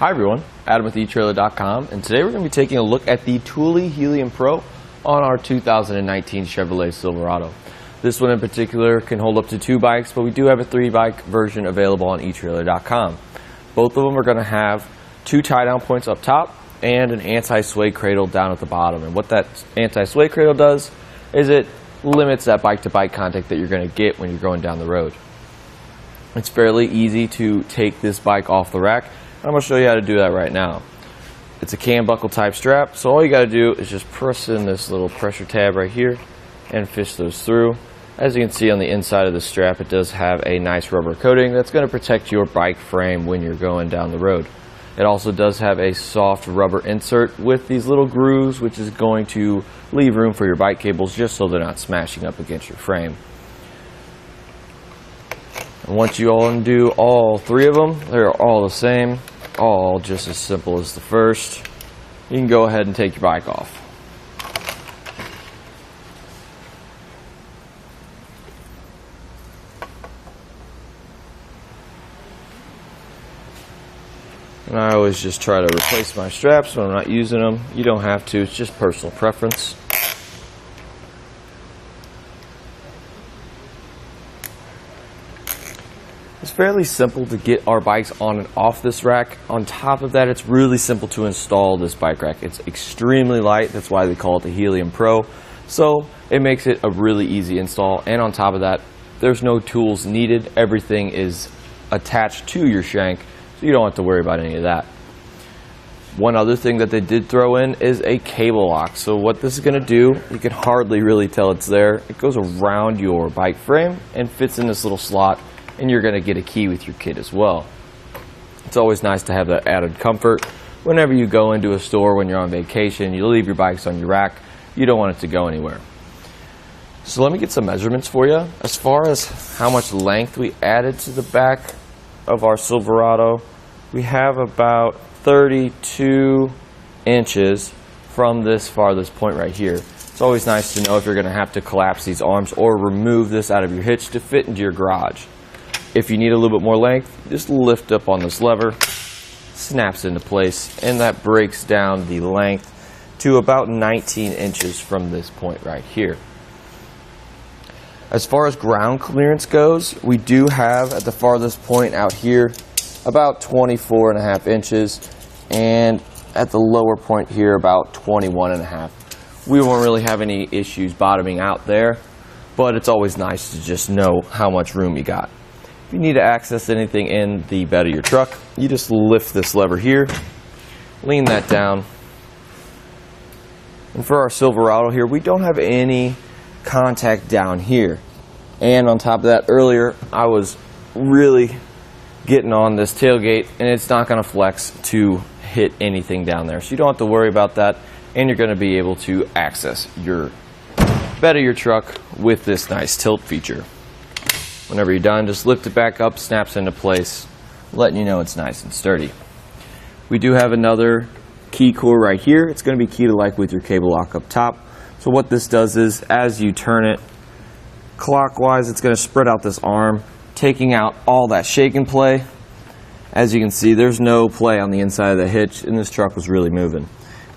Hi everyone, Adam with etrailer.com, and today we're going to be taking a look at the Thule Helium Pro on our 2019 Chevrolet Silverado. This one in particular can hold up to 2 bikes, but we do have a 3-bike version available on etrailer.com. Both of them are going to have 2 tie-down points up top and an anti-sway cradle down at the bottom. And what that anti-sway cradle does is it limits that bike-to-bike contact that you're going to get when you're going down the road. It's fairly easy to take this bike off the rack. I'm going to show you how to do that right now. It's a cam buckle type strap, so all you got to do is just press in this little pressure tab right here and fish those through. As you can see on the inside of the strap, it does have a nice rubber coating that's going to protect your bike frame when you're going down the road. It also does have a soft rubber insert with these little grooves, which is going to leave room for your bike cables just so they're not smashing up against your frame. And once you undo all 3 of them, they're all the same, all just as simple as the first. You can go ahead and take your bike off. And I always just try to replace my straps when I'm not using them. You don't have to, it's just personal preference. It's fairly simple to get our bikes on and off this rack. On top of that, it's really simple to install this bike rack. It's extremely light, that's why they call it the Helium Pro. So it makes it a really easy install, and on top of that, there's no tools needed. Everything is attached to your shank, so you don't have to worry about any of that. One other thing that they did throw in is a cable lock. So what this is going to do, you can hardly really tell it's there. It goes around your bike frame and fits in this little slot, and you're going to get a key with your kit as well. It's always nice to have that added comfort. Whenever you go into a store, when you're on vacation, you leave your bikes on your rack, you don't want it to go anywhere. So let me get some measurements for you. As far as how much length we added to the back of our Silverado, we have about 32 inches from this farthest point right here. It's always nice to know if you're going to have to collapse these arms or remove this out of your hitch to fit into your garage. If you need a little bit more length, just lift up on this lever, snaps into place, and that breaks down the length to about 19 inches from this point right here. As far as ground clearance goes, we do have at the farthest point out here about 24.5 inches, and at the lower point here about 21.5. We won't really have any issues bottoming out there, but it's always nice to just know how much room you got. If you need to access anything in the bed of your truck, you just lift this lever here, lean that down. And for our Silverado here, we don't have any contact down here. And on top of that, earlier I was really getting on this tailgate, and it's not going to flex to hit anything down there. So you don't have to worry about that, and you're going to be able to access your bed of your truck with this nice tilt feature. Whenever you're done, just lift it back up, snaps into place, letting you know it's nice and sturdy. We do have another key core right here. It's going to be key to like with your cable lock up top. So what this does is, as you turn it clockwise, it's going to spread out this arm, taking out all that shake and play. As you can see, there's no play on the inside of the hitch, and this truck was really moving.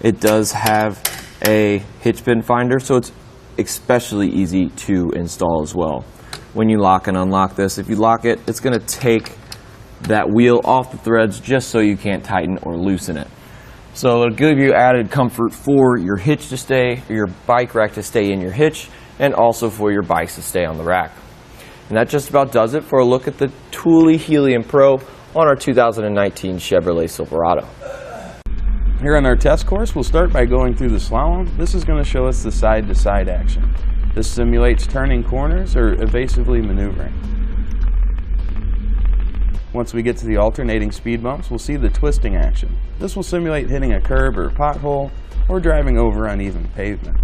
It does have a hitch pin finder, so it's especially easy to install as well. When you lock and unlock this, if you lock it, it's going to take that wheel off the threads just so you can't tighten or loosen it. So it'll give you added comfort for your hitch to stay, or your bike rack to stay in your hitch, and also for your bikes to stay on the rack. And that just about does it for a look at the Thule Helium Pro on our 2019 Chevrolet Silverado. Here on our test course, we'll start by going through the slalom. This is going to show us the side-to-side action. This simulates turning corners or evasively maneuvering. Once we get to the alternating speed bumps, we'll see the twisting action. This will simulate hitting a curb or pothole or driving over uneven pavement.